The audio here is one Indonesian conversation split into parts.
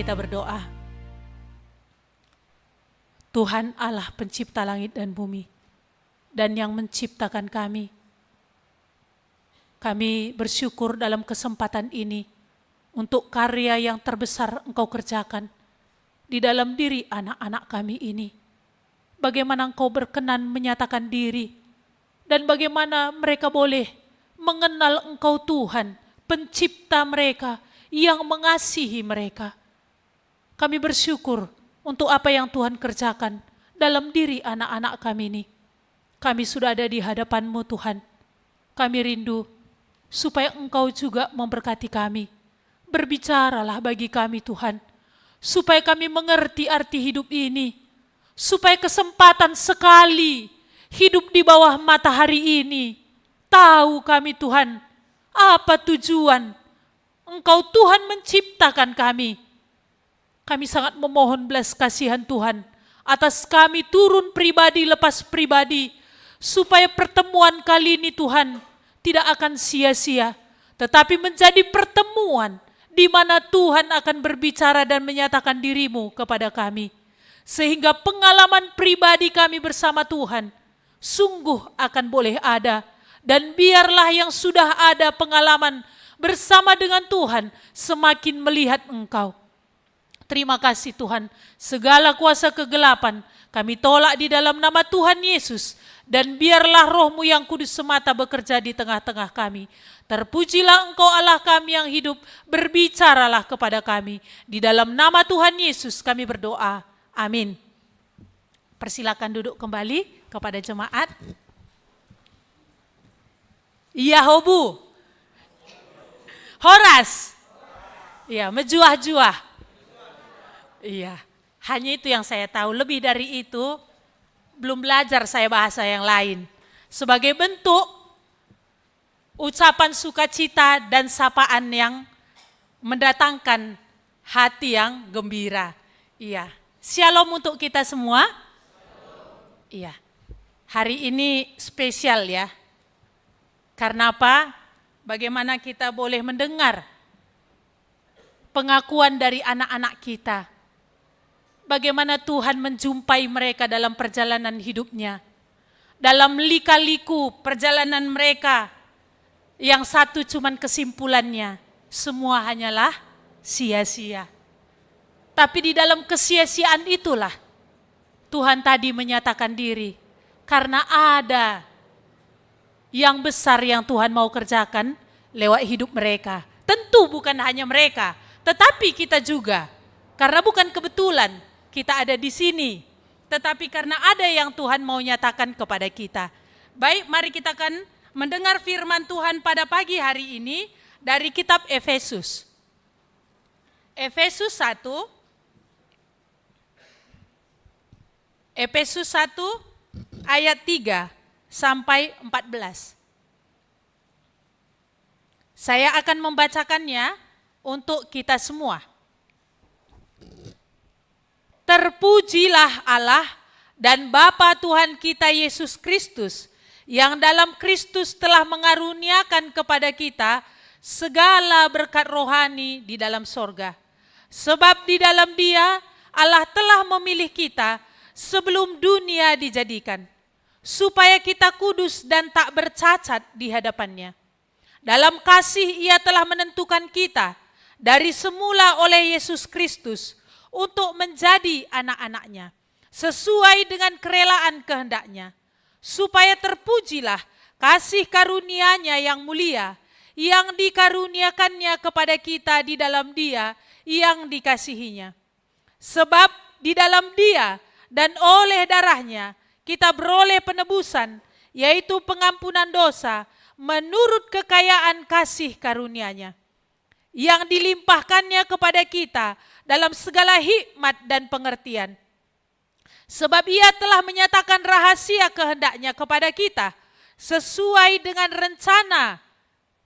kita berdoa. Tuhan Allah pencipta langit dan bumi, dan yang menciptakan kami. Kami bersyukur dalam kesempatan ini untuk karya yang terbesar Engkau kerjakan di dalam diri anak-anak kami ini. Bagaimana Engkau berkenan menyatakan diri, dan bagaimana mereka boleh mengenal Engkau Tuhan, pencipta mereka yang mengasihi mereka. Kami bersyukur untuk apa yang Tuhan kerjakan dalam diri anak-anak kami ini. Kami sudah ada di hadapan-Mu Tuhan. Kami rindu supaya Engkau juga memberkati kami. Berbicaralah bagi kami Tuhan, supaya kami mengerti arti hidup ini, supaya kesempatan sekali hidup di bawah matahari ini. Tahu kami Tuhan, apa tujuan Engkau Tuhan menciptakan kami. Kami sangat memohon belas kasihan Tuhan atas kami turun pribadi lepas pribadi, supaya pertemuan kali ini Tuhan tidak akan sia-sia, tetapi menjadi pertemuan di mana Tuhan akan berbicara dan menyatakan diri-Mu kepada kami. Sehingga pengalaman pribadi kami bersama Tuhan sungguh akan boleh ada. Dan biarlah yang sudah ada pengalaman bersama dengan Tuhan semakin melihat Engkau. Terima kasih Tuhan, segala kuasa kegelapan kami tolak di dalam nama Tuhan Yesus. Dan biarlah Roh-Mu yang kudus semata bekerja di tengah-tengah kami. Terpujilah Engkau Allah kami yang hidup, berbicaralah kepada kami. Di dalam nama Tuhan Yesus kami berdoa, amin. Persilakan duduk kembali kepada jemaat. Yahobu, Horas, ya, mejuah-juah. Iya, hanya itu yang saya tahu. Lebih dari itu, belum belajar saya bahasa yang lain. Sebagai bentuk ucapan sukacita dan sapaan yang mendatangkan hati yang gembira. Iya, shalom untuk kita semua. Iya, hari ini spesial ya. Karena apa? Bagaimana kita boleh mendengar pengakuan dari anak-anak kita. Bagaimana Tuhan menjumpai mereka dalam perjalanan hidupnya. Dalam lika-liku perjalanan mereka. Yang satu cuman kesimpulannya, semua hanyalah sia-sia. Tapi di dalam kesia-siaan itulah Tuhan tadi menyatakan diri. Karena ada yang besar yang Tuhan mau kerjakan lewat hidup mereka. Tentu bukan hanya mereka, tetapi kita juga. Karena bukan kebetulan kita ada di sini, tetapi karena ada yang Tuhan mau nyatakan kepada kita. Baik, mari kita akan mendengar firman Tuhan pada pagi hari ini dari kitab Efesus. Efesus 1 ayat 3 sampai 14. Saya akan membacakannya untuk kita semua. Terpujilah Allah dan Bapa Tuhan kita Yesus Kristus, yang dalam Kristus telah mengaruniakan kepada kita segala berkat rohani di dalam sorga. Sebab di dalam Dia Allah telah memilih kita sebelum dunia dijadikan, supaya kita kudus dan tak bercacat di hadapan-Nya. Dalam kasih Ia telah menentukan kita dari semula oleh Yesus Kristus untuk menjadi anak-anak-Nya, sesuai dengan kerelaan kehendak-Nya, supaya terpujilah kasih karunia-Nya yang mulia, yang dikaruniakannya kepada kita di dalam Dia yang dikasihinya. Sebab di dalam Dia dan oleh darah-Nya kita beroleh penebusan, yaitu pengampunan dosa, menurut kekayaan kasih karunia-Nya, yang dilimpahkannya kepada kita dalam segala hikmat dan pengertian. Sebab Ia telah menyatakan rahasia kehendak-Nya kepada kita, sesuai dengan rencana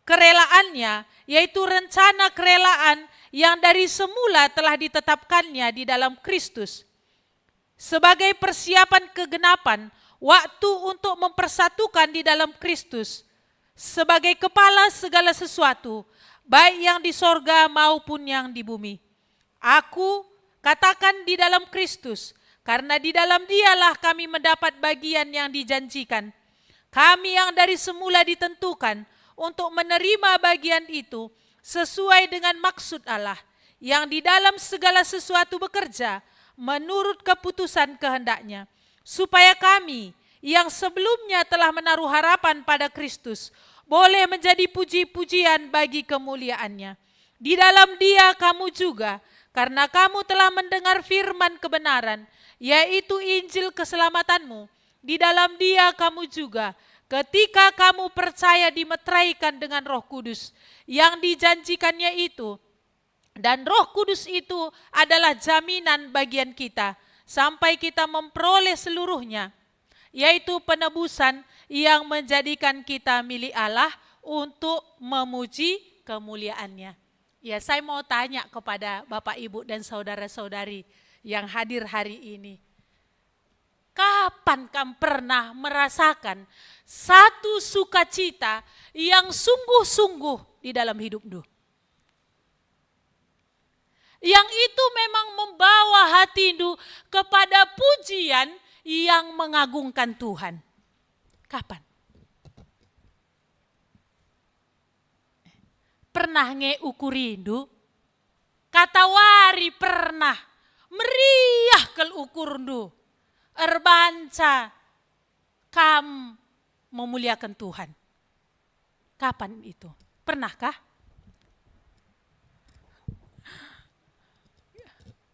kerelaannya, yaitu rencana kerelaan yang dari semula telah ditetapkannya di dalam Kristus, sebagai persiapan kegenapan waktu untuk mempersatukan di dalam Kristus, sebagai kepala segala sesuatu, baik yang di sorga maupun yang di bumi. Aku katakan di dalam Kristus, karena di dalam Dialah kami mendapat bagian yang dijanjikan. Kami yang dari semula ditentukan untuk menerima bagian itu sesuai dengan maksud Allah, yang di dalam segala sesuatu bekerja menurut keputusan kehendak-Nya, supaya kami yang sebelumnya telah menaruh harapan pada Kristus boleh menjadi puji-pujian bagi kemuliaan-Nya. Di dalam Dia kamu juga, karena kamu telah mendengar firman kebenaran, yaitu Injil keselamatanmu, di dalam Dia kamu juga, ketika kamu percaya, dimeteraikan dengan Roh Kudus yang dijanjikannya itu. Dan Roh Kudus itu adalah jaminan bagian kita sampai kita memperoleh seluruhnya, yaitu penebusan yang menjadikan kita milik Allah untuk memuji kemuliaan-Nya. Ya, saya mau tanya kepada Bapak, Ibu, dan saudara-saudari yang hadir hari ini. Kapan kamu pernah merasakan satu sukacita yang sungguh-sungguh di dalam hidupmu? Yang itu memang membawa hatimu kepada pujian yang mengagungkan Tuhan. Kapan? Pernah ngeukurindu? Kata wari pernah meriah kelukurdu. Erbanca kam memuliakan Tuhan. Kapan itu? Pernahkah?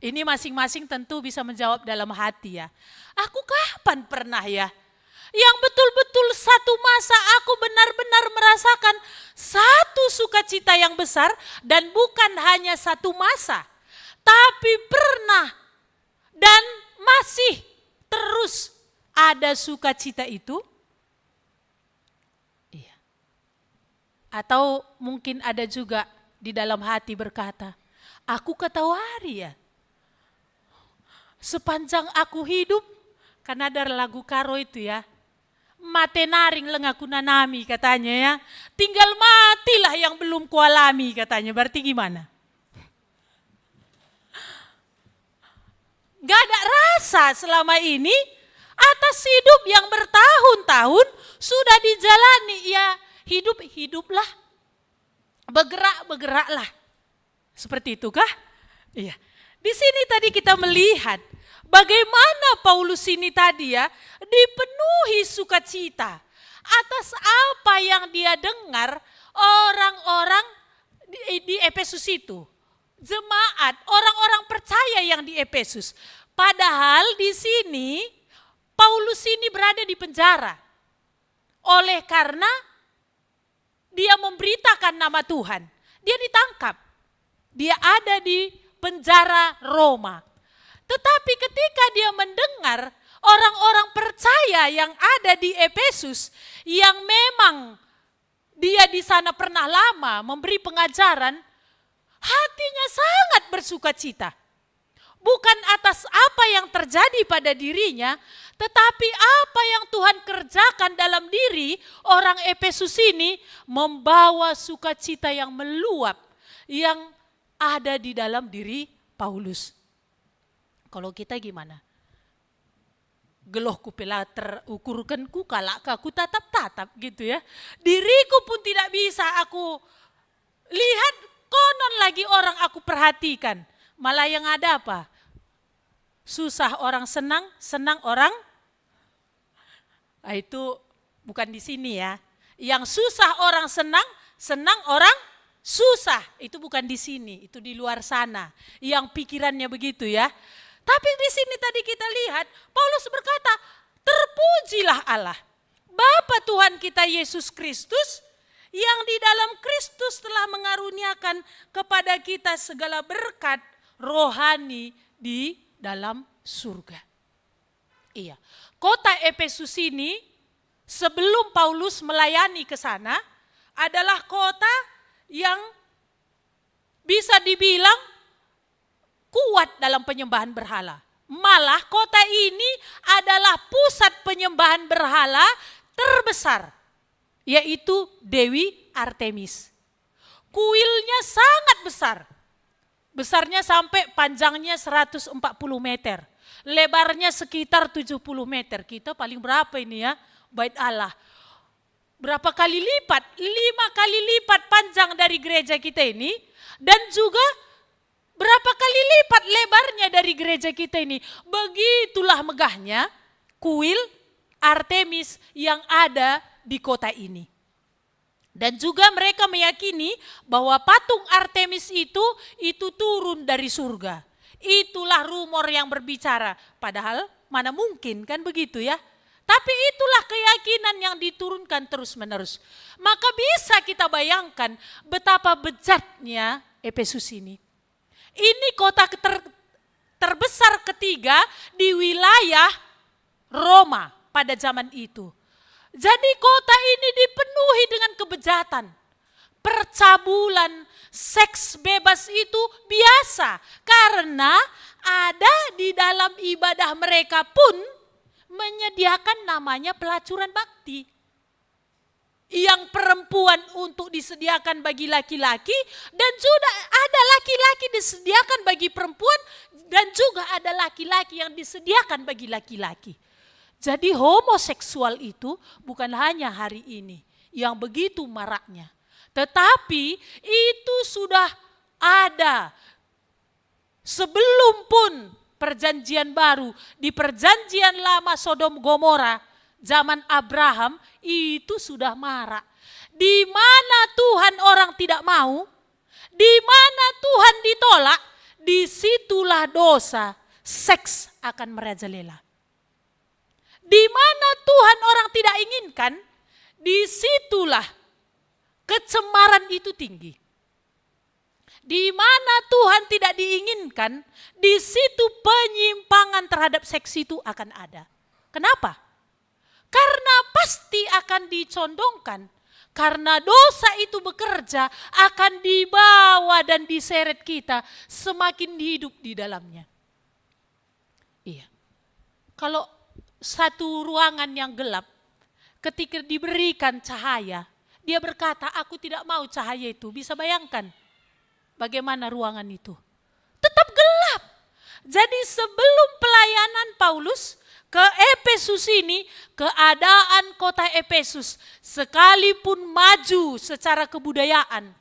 Ini masing-masing tentu bisa menjawab dalam hati ya. Aku kapan pernah ya? Yang betul-betul satu masa aku benar-benar merasakan satu sukacita yang besar, dan bukan hanya satu masa, tapi pernah dan masih terus ada sukacita itu? Iya. Atau mungkin ada juga di dalam hati berkata, aku ketawari ya. Sepanjang aku hidup, karena ada lagu Karo itu ya, mate naring lengaku nanami katanya ya, tinggal matilah yang belum kualami katanya. Berarti gimana? Gak ada rasa selama ini atas hidup yang bertahun-tahun sudah dijalani. Ya hiduplah, bergeraklah. Seperti itu kah? Iya. Di sini tadi kita melihat bagaimana Paulus ini tadi ya dipenuhi sukacita atas apa yang dia dengar orang-orang di Efesus itu. Jemaat, orang-orang percaya yang di Efesus. Padahal di sini Paulus ini berada di penjara. Oleh karena dia memberitakan nama Tuhan. Dia ditangkap. Dia ada di penjara Roma. Tetapi ketika dia mendengar orang-orang percaya yang ada di Efesus, yang memang dia di sana pernah lama memberi pengajaran, hatinya sangat bersukacita. Bukan atas apa yang terjadi pada dirinya, tetapi apa yang Tuhan kerjakan dalam diri orang Efesus ini membawa sukacita yang meluap, yang ada di dalam diri Paulus. Kalau kita gimana? Gelohku pela terukurkan ku kalak aku tatap-tatap gitu ya. Diriku pun tidak bisa aku lihat, konon lagi orang aku perhatikan. Malah yang ada apa? Susah orang senang, senang orang. Nah, itu bukan di sini ya. Yang susah orang senang, senang orang susah. Itu bukan di sini, itu di luar sana. Yang pikirannya begitu ya. Tapi di sini tadi kita lihat, Paulus berkata, terpujilah Allah, Bapa Tuhan kita Yesus Kristus, yang di dalam Kristus telah mengaruniakan kepada kita segala berkat rohani di dalam surga. Iya, kota Efesus ini sebelum Paulus melayani ke sana adalah kota yang bisa dibilang kuat dalam penyembahan berhala. Malah kota ini adalah pusat penyembahan berhala terbesar, yaitu Dewi Artemis. Kuilnya sangat besar. Besarnya sampai panjangnya 140 meter. Lebarnya sekitar 70 meter. Kita paling berapa ini ya? Bait Allah. Berapa kali lipat? 5 kali lipat panjang dari gereja kita ini. Dan juga berapa kali lipat lebarnya dari gereja kita ini. Begitulah megahnya kuil Artemis yang ada di kota ini. Dan juga mereka meyakini bahwa patung Artemis itu turun dari surga. Itulah rumor yang berbicara. Padahal mana mungkin kan begitu ya. Tapi itulah keyakinan yang diturunkan terus-menerus. Maka bisa kita bayangkan betapa bejatnya Efesus ini. Ini kota terbesar ketiga di wilayah Roma pada zaman itu. Jadi kota ini dipenuhi dengan kebejatan. Percabulan, seks bebas itu biasa. Karena ada di dalam ibadah mereka pun menyediakan namanya pelacuran bakti. Yang perempuan untuk disediakan bagi laki-laki dan juga ada laki-laki disediakan bagi perempuan dan juga ada laki-laki yang disediakan bagi laki-laki. Jadi homoseksual itu bukan hanya hari ini yang begitu maraknya. Tetapi itu sudah ada sebelum pun perjanjian baru. Di perjanjian lama Sodom Gomora zaman Abraham itu sudah marak. Di mana Tuhan orang tidak mau, di mana Tuhan ditolak, disitulah dosa, seks akan merajalela. Di mana Tuhan orang tidak inginkan, disitulah kecemaran itu tinggi. Di mana Tuhan tidak diinginkan, di situ penyimpangan terhadap seks itu akan ada. Kenapa? Karena pasti akan dicondongkan. Karena dosa itu bekerja akan dibawa dan diseret kita semakin hidup di dalamnya. Iya. Kalau satu ruangan yang gelap, ketika diberikan cahaya, dia berkata, aku tidak mau cahaya itu. Bisa bayangkan bagaimana ruangan itu. Tetap gelap. Jadi sebelum pelayanan Paulus ke Efesus ini, keadaan kota Efesus sekalipun maju secara kebudayaan,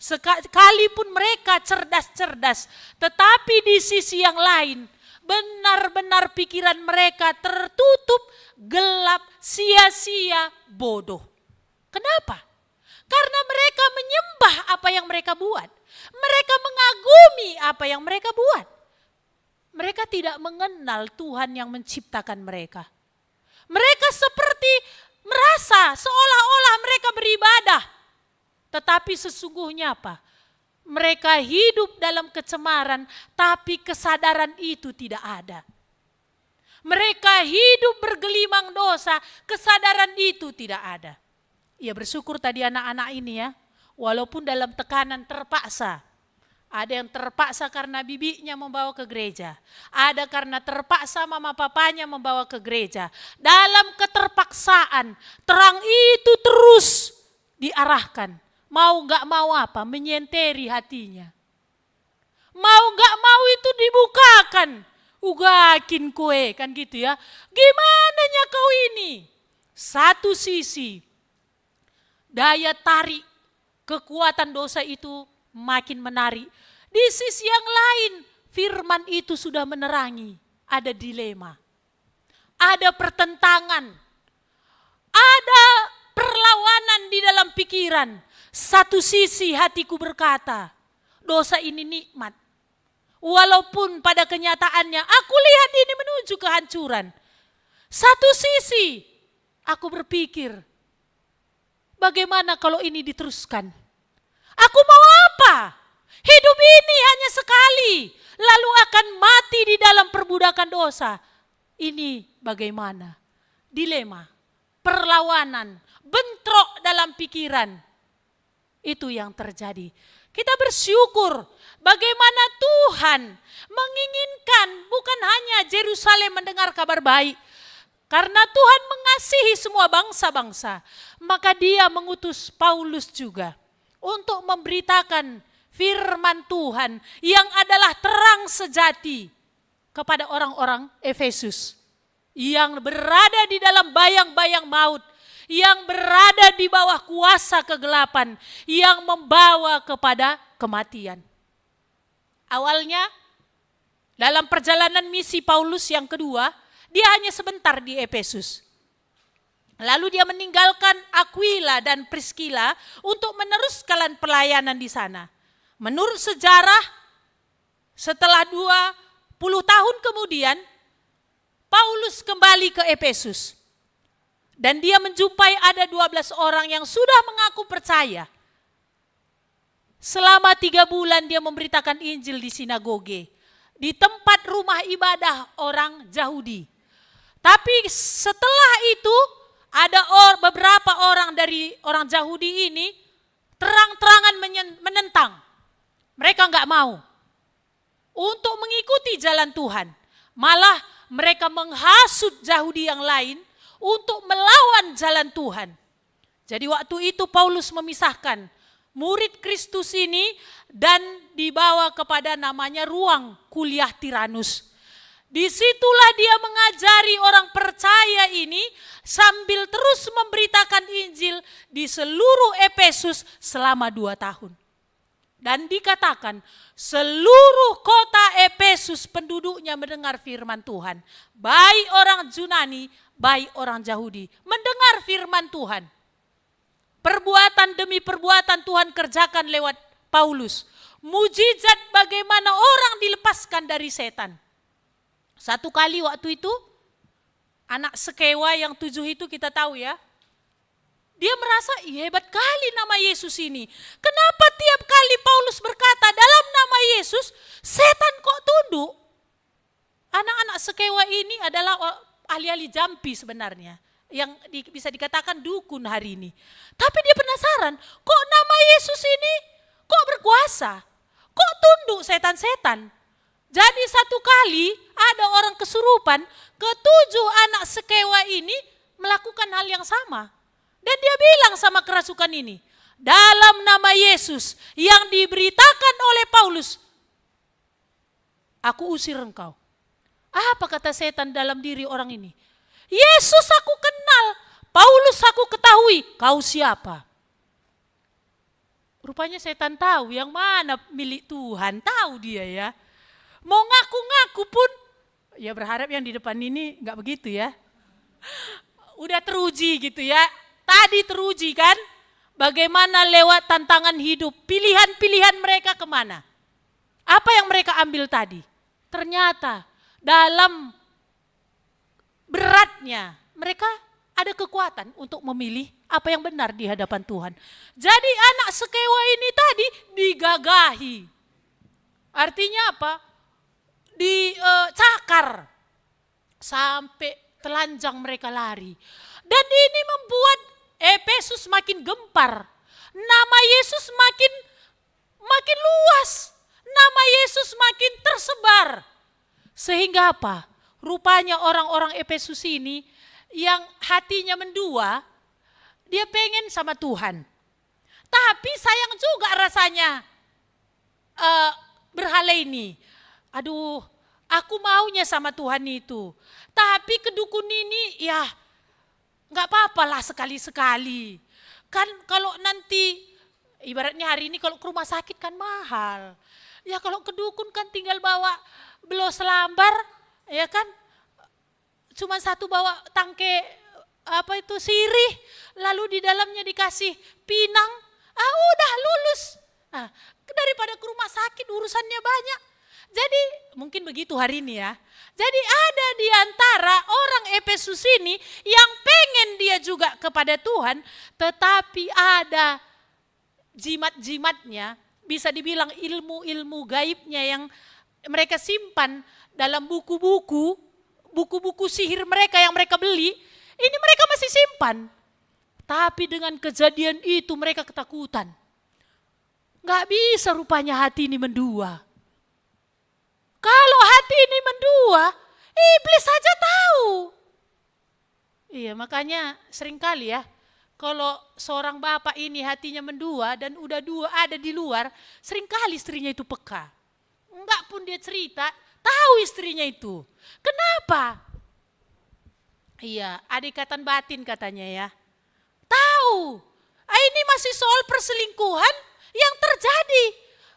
sekalipun mereka cerdas-cerdas, tetapi di sisi yang lain, benar-benar pikiran mereka tertutup, gelap, sia-sia, bodoh. Kenapa? Karena mereka menyembah apa yang mereka buat. Mereka mengagumi apa yang mereka buat. Mereka tidak mengenal Tuhan yang menciptakan mereka. Mereka seperti merasa seolah-olah mereka beribadah. Tetapi sesungguhnya apa? Mereka hidup dalam kecemaran, tapi kesadaran itu tidak ada. Mereka hidup bergelimang dosa, kesadaran itu tidak ada. Ya bersyukur tadi anak-anak ini ya, walaupun dalam tekanan terpaksa. Ada yang terpaksa karena bibinya membawa ke gereja. Ada karena terpaksa mama papanya membawa ke gereja. Dalam keterpaksaan, terang itu terus diarahkan. Mau gak mau apa? Menyenteri hatinya. Mau gak mau itu dibukakan. Ugakin kue, kan gitu ya. Gimana nya kau ini? Satu sisi, daya tarik kekuatan dosa itu makin menarik. Di sisi yang lain, firman itu sudah menerangi. Ada dilema. Ada pertentangan. Ada perlawanan di dalam pikiran. Satu sisi hatiku berkata, dosa ini nikmat. Walaupun pada kenyataannya aku lihat ini menuju kehancuran. Satu sisi aku berpikir, bagaimana kalau ini diteruskan? Aku mau apa? Hidup ini hanya sekali, lalu akan mati di dalam perbudakan dosa. Ini bagaimana? Dilema, perlawanan, bentrok dalam pikiran. Itu yang terjadi. Kita bersyukur bagaimana Tuhan menginginkan bukan hanya Yerusalem mendengar kabar baik. Karena Tuhan mengasihi semua bangsa-bangsa, maka Dia mengutus Paulus juga untuk memberitakan firman Tuhan yang adalah terang sejati kepada orang-orang Efesus yang berada di dalam bayang-bayang maut, yang berada di bawah kuasa kegelapan, yang membawa kepada kematian. Awalnya dalam perjalanan misi Paulus yang kedua, dia hanya sebentar di Efesus. Lalu dia meninggalkan Aquila dan Priscilla untuk meneruskan pelayanan di sana. Menurut sejarah, setelah 20 tahun kemudian, Paulus kembali ke Efesus. Dan dia menjumpai ada 12 orang yang sudah mengaku percaya. Selama 3 bulan dia memberitakan Injil di sinagoge, di tempat rumah ibadah orang Yahudi. Tapi setelah itu ada beberapa orang dari orang Yahudi ini terang-terangan menentang. Mereka enggak mau untuk mengikuti jalan Tuhan. Malah mereka menghasut Yahudi yang lain untuk melawan jalan Tuhan. Jadi waktu itu Paulus memisahkan murid Kristus ini dan dibawa kepada namanya ruang kuliah Tiranus. Disitulah dia mengajari orang percaya ini sambil terus memberitakan Injil di seluruh Efesus selama 2 tahun. Dan dikatakan seluruh kota Efesus penduduknya mendengar firman Tuhan. Baik orang Yunani, baik orang Yahudi mendengar firman Tuhan. Perbuatan demi perbuatan Tuhan kerjakan lewat Paulus. Mujizat bagaimana orang dilepaskan dari setan. Satu kali waktu itu, anak Skewa yang 7 itu kita tahu ya. Dia merasa hebat kali nama Yesus ini. Kenapa tiap kali Paulus berkata dalam nama Yesus, setan kok tunduk? Anak-anak Skewa ini adalah ahli-ahli jampi sebenarnya. Yang bisa dikatakan dukun hari ini. Tapi dia penasaran, kok nama Yesus ini kok berkuasa? Kok tunduk setan-setan? Jadi satu kali ada orang kesurupan, ke-7 anak Skewa ini melakukan hal yang sama. Dan dia bilang sama kerasukan ini, dalam nama Yesus yang diberitakan oleh Paulus, aku usir engkau. Apa kata setan dalam diri orang ini? Yesus aku kenal, Paulus aku ketahui, kau siapa? Rupanya setan tahu yang mana milik Tuhan, tahu dia ya. Mau ngaku-ngaku pun, ya berharap yang di depan ini enggak begitu ya. Udah teruji gitu ya, tadi teruji kan, bagaimana lewat tantangan hidup, pilihan-pilihan mereka kemana. Apa yang mereka ambil tadi? Ternyata dalam beratnya mereka ada kekuatan untuk memilih apa yang benar di hadapan Tuhan. Jadi anak Skewa ini tadi digagahi. Artinya apa? Dicakar sampai telanjang mereka lari. Dan ini membuat Efesus makin gempar. Nama Yesus makin luas. Nama Yesus makin tersebar. Sehingga apa? Rupanya orang-orang Efesus ini yang hatinya mendua, dia pengen sama Tuhan. Tapi sayang juga rasanya berhala ini. Aduh, aku maunya sama Tuhan itu. Tapi kedukun ini ya gak apa-apalah sekali-sekali. Kan kalau nanti, ibaratnya hari ini kalau ke rumah sakit kan mahal. Ya kalau kedukun kan tinggal bawa belos lambar, ya kan. Cuma satu bawa tangke sirih, lalu di dalamnya dikasih pinang, udah lulus. Daripada ke rumah sakit urusannya banyak. Jadi mungkin begitu hari ini ya. Jadi ada di antara orang Efesus ini yang pengen dia juga kepada Tuhan, tetapi ada jimat-jimatnya, bisa dibilang ilmu-ilmu gaibnya yang mereka simpan dalam buku-buku sihir mereka yang mereka beli, ini mereka masih simpan. Tapi dengan kejadian itu mereka ketakutan. Gak bisa rupanya hati ini mendua. Kalau hati ini mendua, iblis saja tahu. Iya, makanya seringkali ya, Kalau seorang bapak ini hatinya mendua dan udah dua ada di luar, seringkali istrinya itu peka. Enggak pun dia cerita, tahu istrinya itu. Kenapa? Iya, ada ikatan batin katanya ya. Tahu. Ini masih soal perselingkuhan yang terjadi.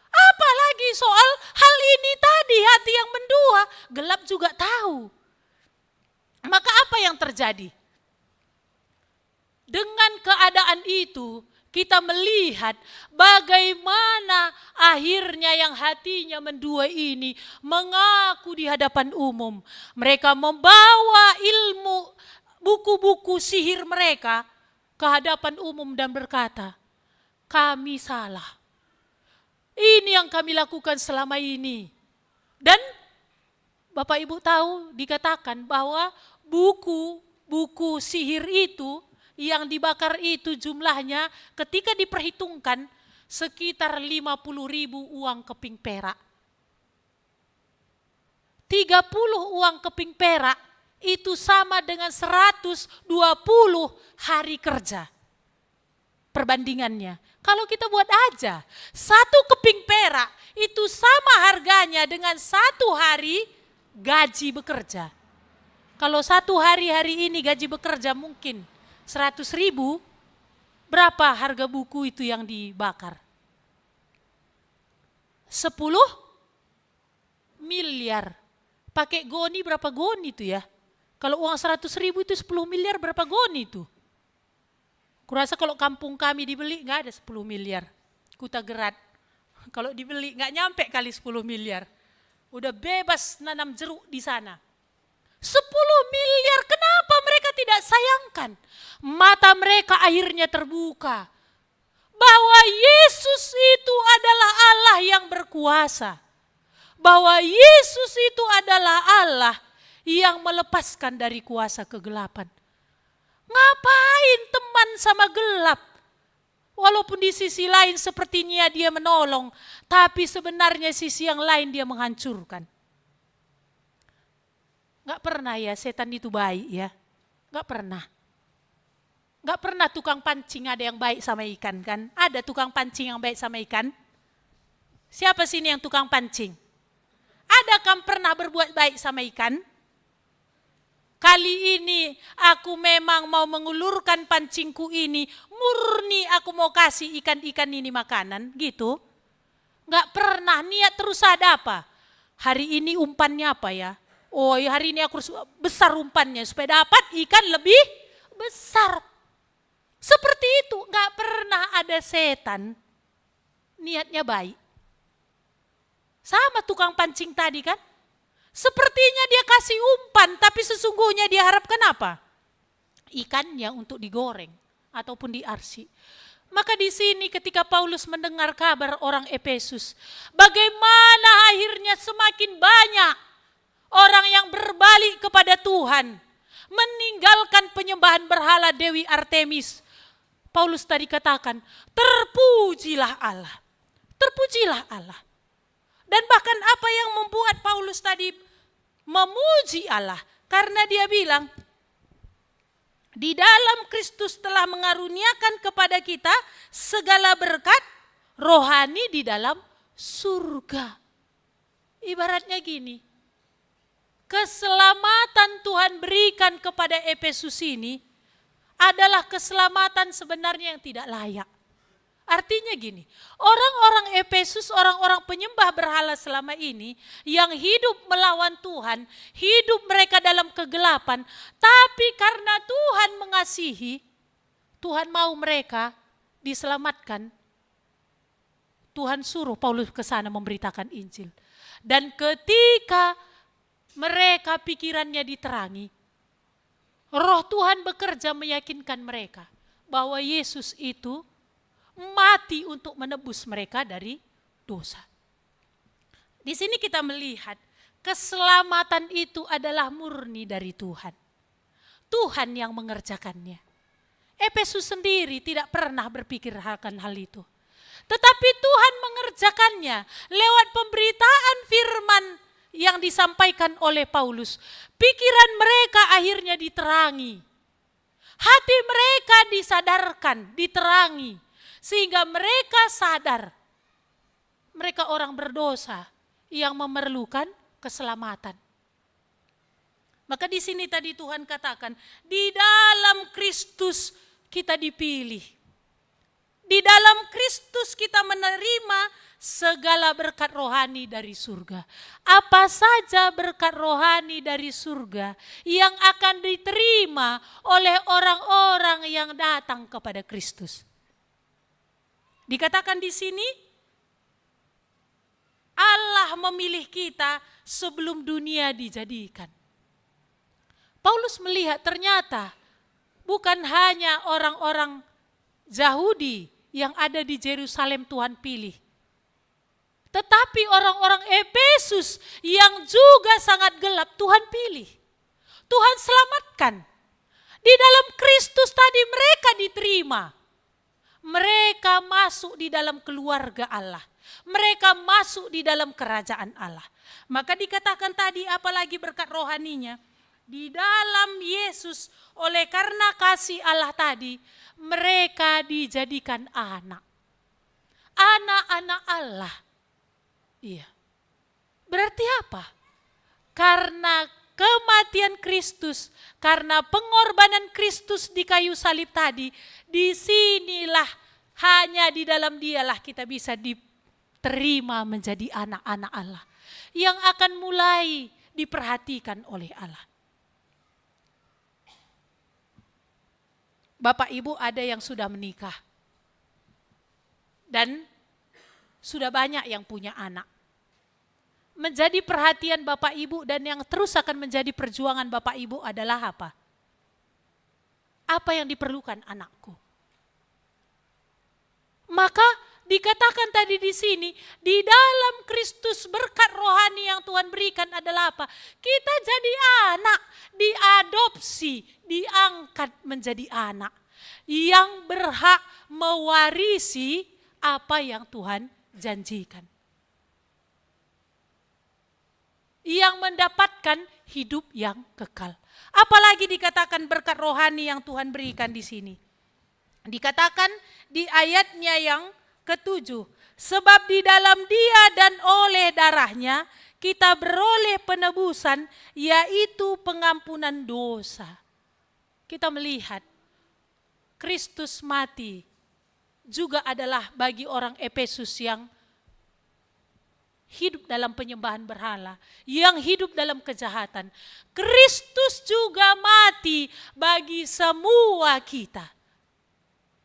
Apalagi soal hal ini tadi, hati yang mendua, gelap juga tahu. Maka apa yang terjadi? Dengan keadaan itu, kita melihat bagaimana akhirnya yang hatinya mendua ini mengaku di hadapan umum. Mereka membawa ilmu, buku-buku sihir mereka ke hadapan umum dan berkata, kami salah. Ini yang kami lakukan selama ini. Dan Bapak Ibu tahu dikatakan bahwa buku sihir itu yang dibakar itu jumlahnya ketika diperhitungkan sekitar 50.000 uang keping perak. 30 uang keping perak itu sama dengan 120 hari kerja. Perbandingannya. Kalau kita buat aja, 1 keping perak itu sama harganya dengan 1 hari gaji bekerja. Kalau 1 hari ini gaji bekerja mungkin 100.000, berapa harga buku itu yang dibakar? 10 miliar. Pakai goni berapa goni itu ya? Kalau uang 100.000 itu 10 miliar berapa goni itu? Kurasa kalau kampung kami dibeli nggak ada 10 miliar. Kuta Gerat. Kalau dibeli nggak nyampe kali 10 miliar. Udah bebas nanam jeruk di sana. 10 miliar, kenapa mereka tidak sayangkan? Mata mereka akhirnya terbuka. Bahwa Yesus itu adalah Allah yang berkuasa. Bahwa Yesus itu adalah Allah yang melepaskan dari kuasa kegelapan. Ngapain teman sama gelap? Walaupun di sisi lain sepertinya dia menolong, tapi sebenarnya sisi yang lain dia menghancurkan. Gak pernah ya setan itu baik ya. Gak pernah. Gak pernah tukang pancing ada yang baik sama ikan kan. Ada tukang pancing yang baik sama ikan. Siapa sini yang tukang pancing? Ada kan pernah berbuat baik sama ikan? Kali ini aku memang mau mengulurkan pancingku ini. Murni aku mau kasih ikan-ikan ini makanan gitu. Gak pernah niat terus ada apa. Hari ini umpannya apa ya? Oh hari ini aku harus besar umpannya supaya dapat ikan lebih besar. Seperti itu, gak pernah ada setan niatnya baik. Sama tukang pancing tadi kan. Sepertinya dia kasih umpan tapi sesungguhnya dia harapkan apa? Ikannya untuk digoreng ataupun diarsi. Maka di sini ketika Paulus mendengar kabar orang Efesus, bagaimana akhirnya semakin banyak orang yang berbalik kepada Tuhan, meninggalkan penyembahan berhala Dewi Artemis. Paulus tadi katakan, terpujilah Allah. Terpujilah Allah. Dan bahkan apa yang membuat Paulus tadi memuji Allah, karena dia bilang, di dalam Kristus telah mengaruniakan kepada kita segala berkat rohani di dalam surga. Ibaratnya gini, keselamatan Tuhan berikan kepada Efesus ini adalah keselamatan sebenarnya yang tidak layak. Artinya gini, orang-orang Efesus, orang-orang penyembah berhala selama ini yang hidup melawan Tuhan, hidup mereka dalam kegelapan, tapi karena Tuhan mengasihi, Tuhan mau mereka diselamatkan. Tuhan suruh Paulus ke sana memberitakan Injil. Dan ketika mereka pikirannya diterangi, Roh Tuhan bekerja meyakinkan mereka bahwa Yesus itu mati untuk menebus mereka dari dosa. Di sini kita melihat keselamatan itu adalah murni dari Tuhan. Tuhan yang mengerjakannya. Efesus sendiri tidak pernah berpikir akan hal itu. Tetapi Tuhan mengerjakannya lewat pemberitaan firman yang disampaikan oleh Paulus. Pikiran mereka akhirnya diterangi. Hati mereka disadarkan, diterangi, sehingga mereka sadar mereka orang berdosa yang memerlukan keselamatan. Maka di sini tadi Tuhan katakan, di dalam Kristus kita dipilih. Di dalam Kristus kita menerima segala berkat rohani dari surga. Apa saja berkat rohani dari surga yang akan diterima oleh orang-orang yang datang kepada Kristus. Dikatakan di sini, Allah memilih kita sebelum dunia dijadikan. Paulus melihat ternyata bukan hanya orang-orang Yahudi yang ada di Yerusalem Tuhan pilih, tetapi orang-orang Efesus yang juga sangat gelap Tuhan pilih. Tuhan selamatkan. Di dalam Kristus tadi mereka diterima. Mereka masuk di dalam keluarga Allah. Mereka masuk di dalam kerajaan Allah. Maka dikatakan tadi apalagi berkat rohaninya. Di dalam Yesus oleh karena kasih Allah tadi mereka dijadikan anak. Anak-anak Allah. Iya. Berarti apa? Karena kematian Kristus, karena pengorbanan Kristus di kayu salib tadi, disinilah hanya di dalam Dialah kita bisa diterima menjadi anak-anak Allah yang akan mulai diperhatikan oleh Allah. Bapak Ibu ada yang sudah menikah dan sudah banyak yang punya anak. Menjadi perhatian Bapak Ibu dan yang terus akan menjadi perjuangan Bapak Ibu adalah apa? Apa yang diperlukan anakku? Maka dikatakan tadi di sini, di dalam Kristus berkat rohani yang Tuhan berikan adalah apa? Kita jadi anak, diadopsi, diangkat menjadi anak yang berhak mewarisi apa yang Tuhan janjikan. Yang mendapatkan hidup yang kekal. Apalagi dikatakan berkat rohani yang Tuhan berikan di sini. Dikatakan di ayatnya yang ke-7, sebab di dalam Dia dan oleh darahnya kita beroleh penebusan, yaitu pengampunan dosa. Kita melihat Kristus mati juga adalah bagi orang Efesus yang hidup dalam penyembahan berhala, yang hidup dalam kejahatan. Kristus juga mati bagi semua kita.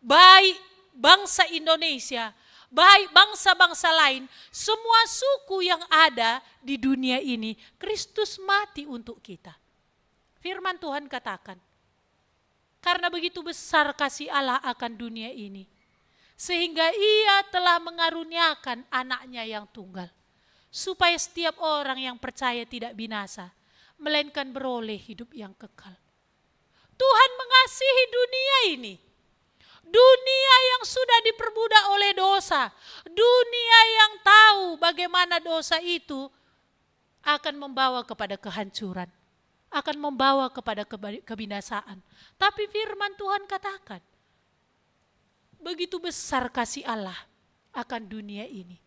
Baik bangsa Indonesia, baik bangsa-bangsa lain, semua suku yang ada di dunia ini, Kristus mati untuk kita. Firman Tuhan katakan, karena begitu besar kasih Allah akan dunia ini, sehingga Ia telah mengaruniakan anaknya yang tunggal, supaya setiap orang yang percaya tidak binasa, melainkan beroleh hidup yang kekal. Tuhan mengasihi dunia ini. Dunia yang sudah diperbudak oleh dosa. Dunia yang tahu bagaimana dosa itu akan membawa kepada kehancuran. Akan membawa kepada kebinasaan. Tapi firman Tuhan katakan, begitu besar kasih Allah akan dunia ini,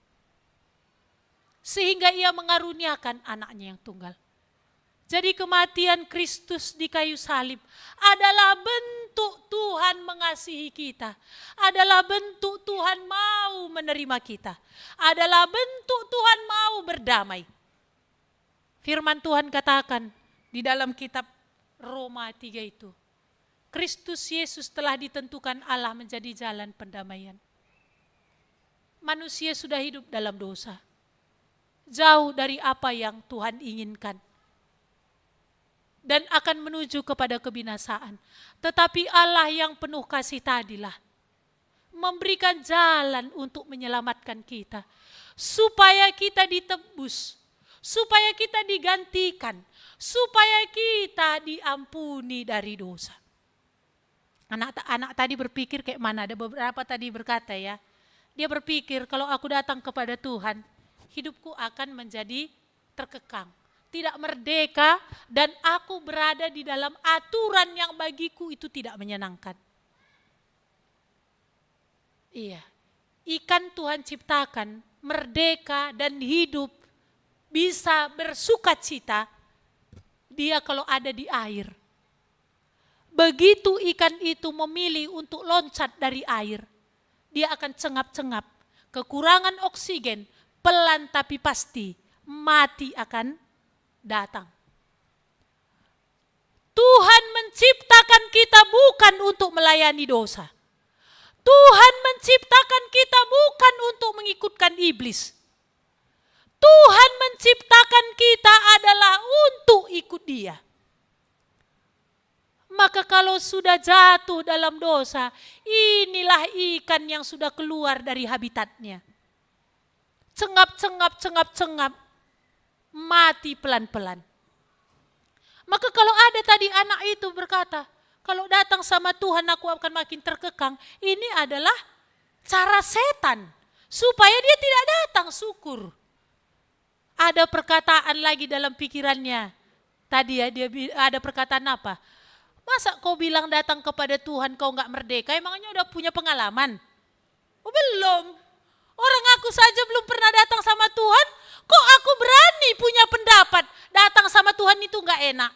sehingga Ia mengaruniakan anaknya yang tunggal. Jadi kematian Kristus di kayu salib adalah bentuk Tuhan mengasihi kita. Adalah bentuk Tuhan mau menerima kita. Adalah bentuk Tuhan mau berdamai. Firman Tuhan katakan di dalam kitab Roma 3 itu, Kristus Yesus telah ditentukan Allah menjadi jalan pendamaian. Manusia sudah hidup dalam dosa, jauh dari apa yang Tuhan inginkan, dan akan menuju kepada kebinasaan. Tetapi Allah yang penuh kasih tadilah memberikan jalan untuk menyelamatkan kita, supaya kita ditebus, supaya kita digantikan, supaya kita diampuni dari dosa. Anak tadi berpikir kayak mana, ada beberapa tadi berkata ya, dia berpikir kalau aku datang kepada Tuhan, hidupku akan menjadi terkekang. tidak merdeka, dan aku berada di dalam aturan yang bagiku itu tidak menyenangkan. Iya, ikan Tuhan ciptakan merdeka dan hidup, bisa bersuka cita, dia kalau ada di air. Begitu ikan itu memilih untuk loncat dari air, dia akan cengap-cengap, kekurangan oksigen, pelan tapi pasti, mati akan datang. Tuhan menciptakan kita bukan untuk melayani dosa. Tuhan menciptakan kita bukan untuk mengikutkan iblis. Tuhan menciptakan kita adalah untuk ikut Dia. Maka kalau sudah jatuh dalam dosa, inilah ikan yang sudah keluar dari habitatnya. Cengap, mati pelan-pelan. Maka kalau ada tadi anak itu berkata, kalau datang sama Tuhan aku akan makin terkekang. Ini adalah cara setan. Supaya dia tidak datang, syukur. Ada perkataan lagi dalam pikirannya. Tadi ya dia ada perkataan apa? Masa kau bilang datang kepada Tuhan kau gak merdeka? Emangnya udah punya pengalaman? Oh belum. Orang aku saja belum pernah datang sama Tuhan. Kok aku berani punya pendapat datang sama Tuhan itu gak enak?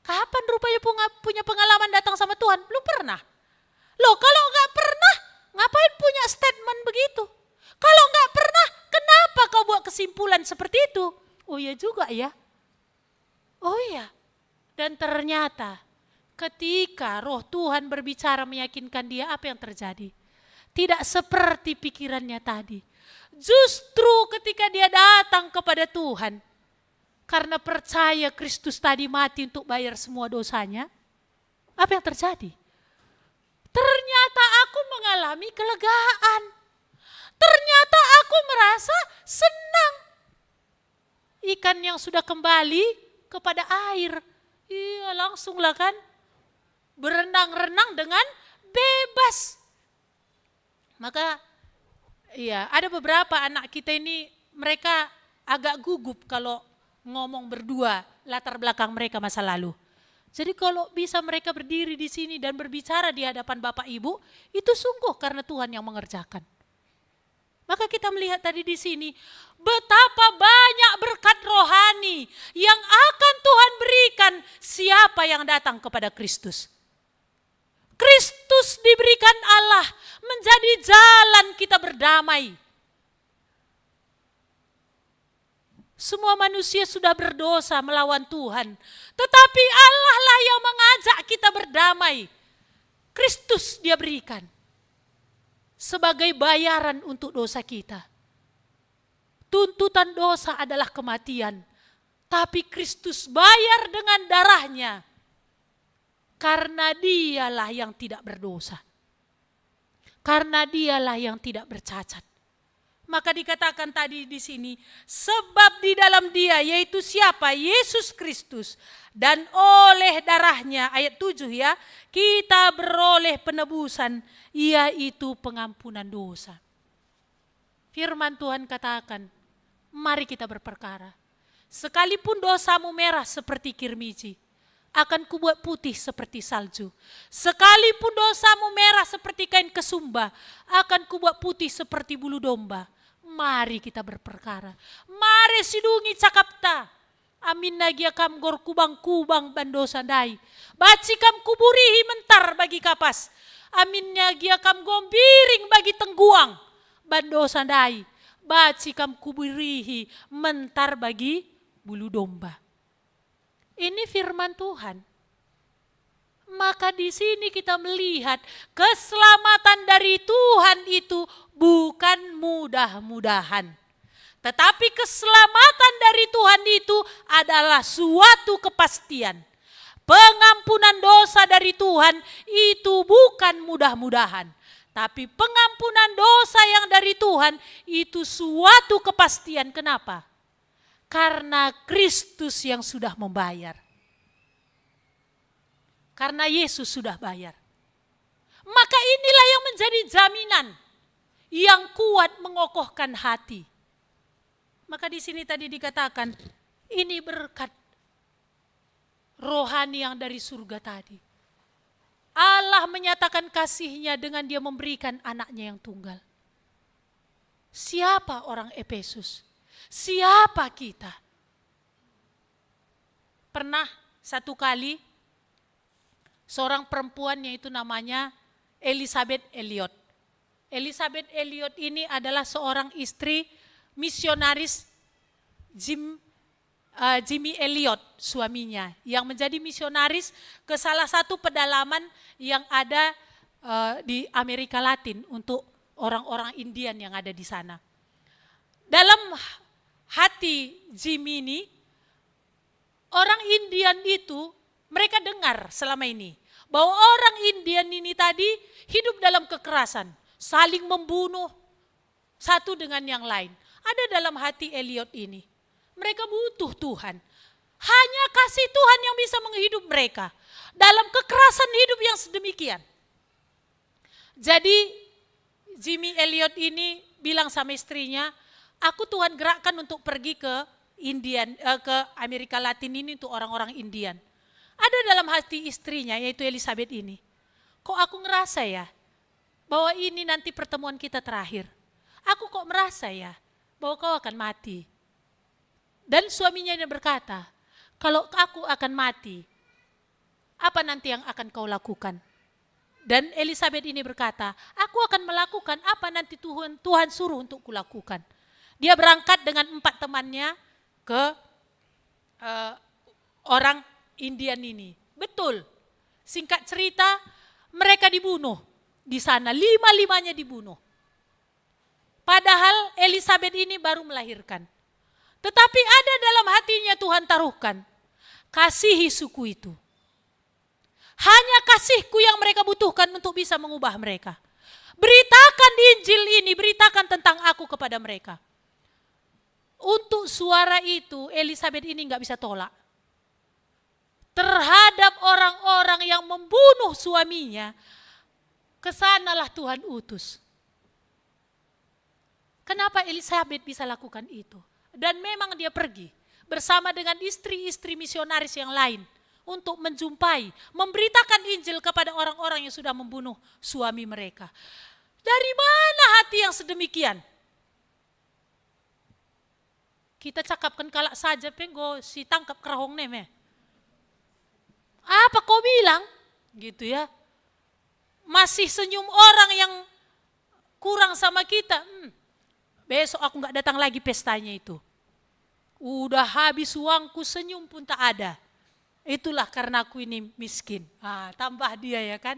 Kapan rupanya punya pengalaman datang sama Tuhan? Belum pernah. Loh kalau gak pernah, ngapain punya statement begitu? Kalau gak pernah, kenapa kau buat kesimpulan seperti itu? Oh iya juga ya. Oh iya. Dan ternyata ketika roh Tuhan berbicara meyakinkan dia, apa yang terjadi? Tidak seperti pikirannya tadi. Justru ketika dia datang kepada Tuhan, karena percaya Kristus tadi mati untuk bayar semua dosanya, apa yang terjadi? Ternyata aku mengalami kelegaan. Ternyata aku merasa senang. Ikan yang sudah kembali kepada air, iya langsunglah kan, berenang-renang dengan bebas. Maka iya, ada beberapa anak kita ini mereka agak gugup kalau ngomong berdua latar belakang mereka masa lalu. Jadi kalau bisa mereka berdiri di sini dan berbicara di hadapan Bapak Ibu, itu sungguh karena Tuhan yang mengerjakan. Maka kita melihat tadi di sini betapa banyak berkat rohani yang akan Tuhan berikan siapa yang datang kepada Kristus. Kristus diberikan Allah menjadi jalan kita berdamai. Semua manusia sudah berdosa melawan Tuhan. Tetapi Allah lah yang mengajak kita berdamai. Kristus dia berikan sebagai bayaran untuk dosa kita. Tuntutan dosa adalah kematian. Tapi Kristus bayar dengan darahnya. Karena dialah yang tidak berdosa. Karena dialah yang tidak bercacat. Maka dikatakan tadi di sini, sebab di dalam dia yaitu siapa? Yesus Kristus. Dan oleh darahnya, ayat 7 ya, kita beroleh penebusan, yaitu pengampunan dosa. Firman Tuhan katakan, mari kita berperkara. Sekalipun dosamu merah seperti kirmiji, akan kubuat putih seperti salju. Sekalipun dosamu merah seperti kain kesumba, akan kubuat putih seperti bulu domba. Mari kita berperkara. Mari sidungi cakapta. Amin nagia kam gor kubang-kubang bandosa dai. Baci kam kuburihi mentar bagi kapas. Amin nagia kam gombiring bagi tengguang bandosa dai. Baci kam kuburihi mentar bagi bulu domba. Ini firman Tuhan. Maka di sini kita melihat keselamatan dari Tuhan itu bukan mudah-mudahan. Tetapi keselamatan dari Tuhan itu adalah suatu kepastian. Pengampunan dosa dari Tuhan itu bukan mudah-mudahan. Tapi pengampunan dosa yang dari Tuhan itu suatu kepastian. Kenapa? Karena Kristus yang sudah membayar. Karena Yesus sudah bayar. Maka inilah yang menjadi jaminan yang kuat mengokohkan hati. Maka di sini tadi dikatakan, Ini berkat rohani yang dari surga tadi. Allah menyatakan kasih-Nya dengan Dia memberikan anaknya yang tunggal. Siapa orang Efesus? Siapa kita? Pernah satu kali seorang perempuannya itu namanya Elizabeth Elliot. Elizabeth Elliot ini adalah seorang istri misionaris Jimmy Elliot, suaminya, yang menjadi misionaris ke salah satu pedalaman yang ada di Amerika Latin untuk orang-orang Indian yang ada di sana. Dalam hati Jimmy ini, orang Indian itu mereka dengar selama ini bahwa orang Indian ini tadi hidup dalam kekerasan, saling membunuh satu dengan yang lain. Ada dalam hati Elliot ini. Mereka butuh Tuhan. Hanya kasih Tuhan yang bisa menghidup mereka dalam kekerasan hidup yang sedemikian. Jadi Jimmy Elliot ini bilang sama istrinya, aku Tuhan gerakkan untuk pergi ke ke Amerika Latin ini untuk orang-orang Indian. Ada dalam hati istrinya yaitu Elizabeth ini. Kok aku ngerasa ya bahwa ini nanti pertemuan kita terakhir. Aku kok merasa ya bahwa kau akan mati. Dan suaminya ini berkata, kalau aku akan mati, apa nanti yang akan kau lakukan? Dan Elizabeth ini berkata, aku akan melakukan apa nanti Tuhan suruh untuk kulakukan. Dia berangkat dengan 4 temannya ke orang Indian ini. Betul, singkat cerita mereka dibunuh di sana, 5-limanya dibunuh. Padahal Elizabeth ini baru melahirkan. Tetapi ada dalam hatinya Tuhan taruhkan, kasihi suku itu. Hanya kasihku yang mereka butuhkan untuk bisa mengubah mereka. Beritakan Injil ini, beritakan tentang aku kepada mereka. Untuk suara itu Elizabeth ini gak bisa tolak. Terhadap orang-orang yang membunuh suaminya, kesanalah Tuhan utus. Kenapa Elizabeth bisa lakukan itu? Dan memang dia pergi bersama dengan istri-istri misionaris yang lain untuk menjumpai, memberitakan Injil kepada orang-orang yang sudah membunuh suami mereka. Dari mana hati yang sedemikian? Kita cakapkan kalak saja penggo si tangkap kerahong neme. Apa kau bilang? Gitu ya. Masih senyum orang yang kurang sama kita. Besok aku gak datang lagi pestanya itu. Udah habis uangku, senyum pun tak ada. Itulah karena aku ini miskin. Tambah dia ya kan.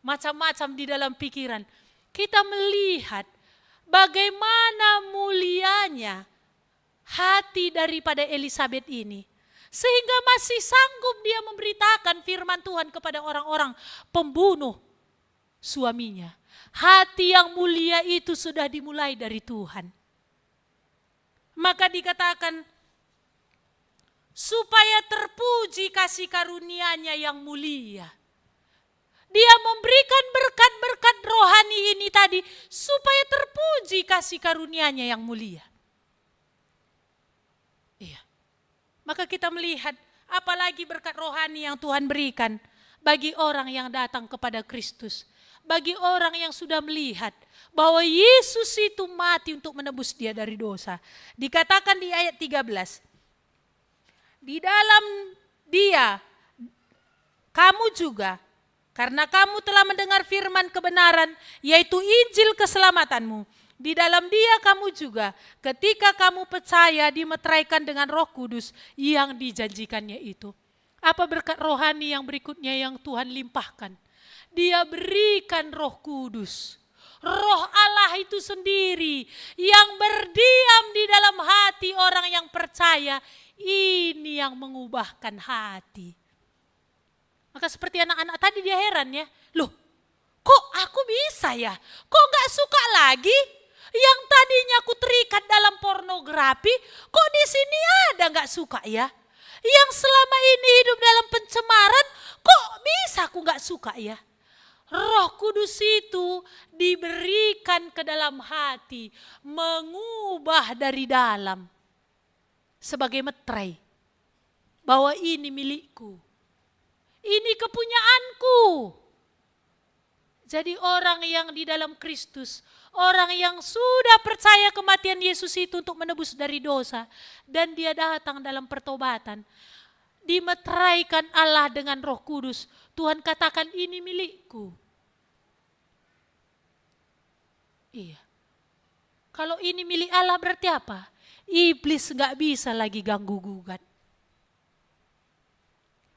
Macam-macam di dalam pikiran. Kita melihat bagaimana mulianya hati daripada Elizabeth ini. Sehingga masih sanggup dia memberitakan firman Tuhan kepada orang-orang pembunuh suaminya. Hati yang mulia itu sudah dimulai dari Tuhan. Maka dikatakan, supaya terpuji kasih karunia-Nya yang mulia. Dia memberikan berkat-berkat rohani ini tadi, supaya terpuji kasih karunia-Nya yang mulia. Iya. Maka kita melihat, apalagi berkat rohani yang Tuhan berikan bagi orang yang datang kepada Kristus. Bagi orang yang sudah melihat bahwa Yesus itu mati untuk menebus dia dari dosa. Dikatakan di ayat 13. Di dalam dia, kamu juga, karena kamu telah mendengar firman kebenaran, yaitu Injil keselamatanmu. Di dalam dia kamu juga, ketika kamu percaya dimeteraikan dengan Roh Kudus yang dijanjikannya itu. Apa berkat rohani yang berikutnya yang Tuhan limpahkan? Dia berikan Roh Kudus. Roh Allah itu sendiri yang berdiam di dalam hati orang yang percaya. Ini yang mengubahkan hati. Maka seperti anak-anak tadi dia heran ya. Loh, kok aku bisa ya? Kok gak suka lagi? Yang tadinya aku terikat dalam pornografi, kok di sini ada gak suka ya? Yang selama ini hidup dalam pencemaran, kok bisa aku gak suka ya? Roh Kudus itu diberikan ke dalam hati, mengubah dari dalam. sebagai meterai. Bahwa ini milikku. Ini kepunyaanku. Jadi orang yang di dalam Kristus, orang yang sudah percaya kematian Yesus itu untuk menebus dari dosa, dan dia datang dalam pertobatan, dimeteraikan Allah dengan Roh Kudus. Tuhan katakan ini milikku. Iya. Kalau ini milik Allah berarti apa? Iblis gak bisa lagi ganggu gugat.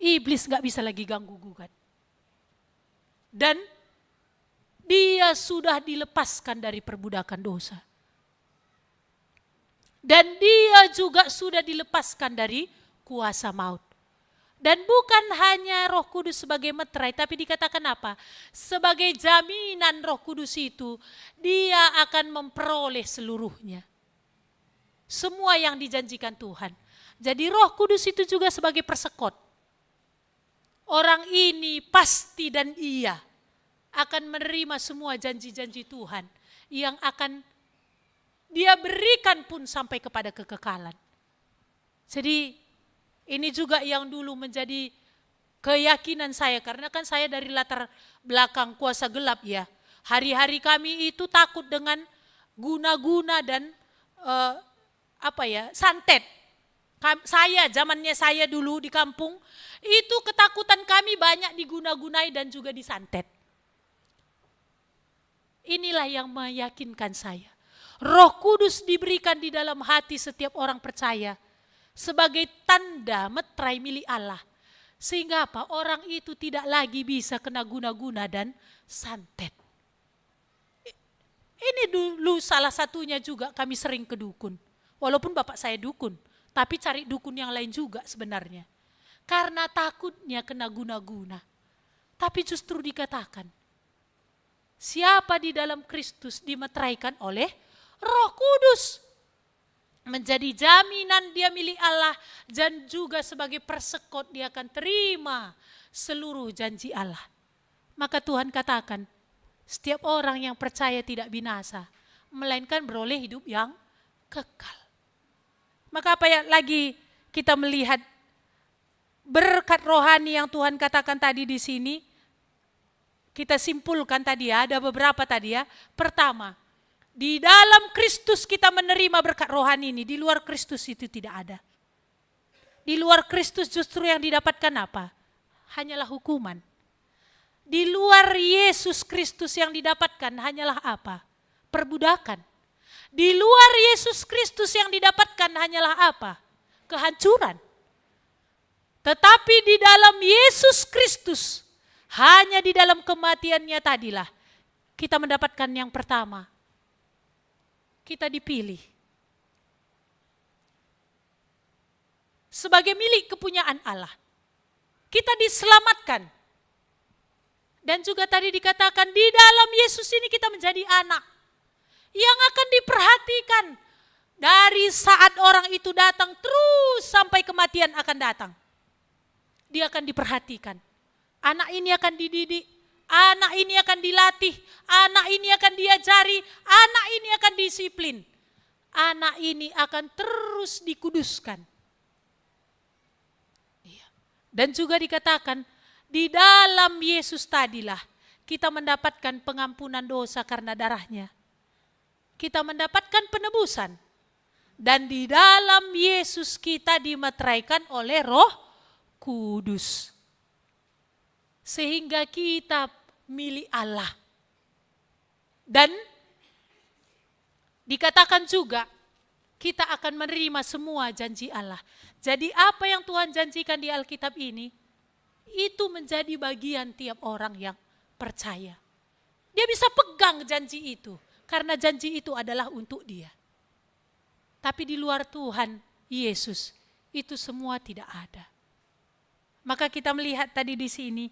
Iblis gak bisa lagi ganggu gugat. Dan dia sudah dilepaskan dari perbudakan dosa. Dan dia juga sudah dilepaskan dari kuasa maut. Dan bukan hanya Roh Kudus sebagai meterai, tapi dikatakan apa? Sebagai jaminan Roh Kudus itu, dia akan memperoleh seluruhnya. Semua yang dijanjikan Tuhan. Jadi Roh Kudus itu juga sebagai persekot. Orang ini pasti dan iya akan menerima semua janji-janji Tuhan yang akan dia berikan pun sampai kepada kekekalan. Jadi ini juga yang dulu menjadi keyakinan saya, karena kan saya dari latar belakang kuasa gelap ya. Hari-hari kami itu takut dengan guna-guna dan santet. Zamannya saya dulu di kampung, itu ketakutan kami banyak diguna-gunai dan juga disantet. Inilah yang meyakinkan saya. Roh Kudus diberikan di dalam hati setiap orang percaya sebagai tanda meterai milik Allah. Sehingga apa? Orang itu tidak lagi bisa kena guna-guna dan santet. Ini dulu salah satunya juga kami sering ke dukun. Walaupun bapak saya dukun, tapi cari dukun yang lain juga sebenarnya. Karena takutnya kena guna-guna. Tapi justru dikatakan, siapa di dalam Kristus dimeteraikan oleh Roh Kudus. Menjadi jaminan dia milik Allah dan juga sebagai persekot dia akan terima seluruh janji Allah. Maka Tuhan katakan, setiap orang yang percaya tidak binasa, melainkan beroleh hidup yang kekal. Maka apa ya lagi kita melihat berkat rohani yang Tuhan katakan tadi di sini, kita simpulkan tadi ya, ada beberapa tadi ya. Pertama, di dalam Kristus kita menerima berkat rohani ini, di luar Kristus itu tidak ada. Di luar Kristus justru yang didapatkan apa? Hanyalah hukuman. Di luar Yesus Kristus yang didapatkan hanyalah apa? Perbudakan. Di luar Yesus Kristus yang didapatkan hanyalah apa? Kehancuran. Tetapi di dalam Yesus Kristus, hanya di dalam kematiannya tadilah kita mendapatkan yang pertama. Kita dipilih sebagai milik kepunyaan Allah. Kita diselamatkan. Dan juga tadi dikatakan di dalam Yesus ini kita menjadi anak yang akan diperhatikan dari saat orang itu datang terus sampai kematian akan datang. Dia akan diperhatikan. Anak ini akan dididik, anak ini akan dilatih, anak ini akan diajari, anak ini akan disiplin. Anak ini akan terus dikuduskan. Dan juga dikatakan, di dalam Yesus tadilah kita mendapatkan pengampunan dosa karena darahnya. Kita mendapatkan penebusan. Dan di dalam Yesus kita dimeteraikan oleh Roh Kudus. Sehingga kita milik Allah. Dan dikatakan juga kita akan menerima semua janji Allah. Jadi apa yang Tuhan janjikan di Alkitab ini, itu menjadi bagian tiap orang yang percaya. Dia bisa pegang janji itu, karena janji itu adalah untuk dia. Tapi di luar Tuhan, Yesus, itu semua tidak ada. Maka kita melihat tadi di sini,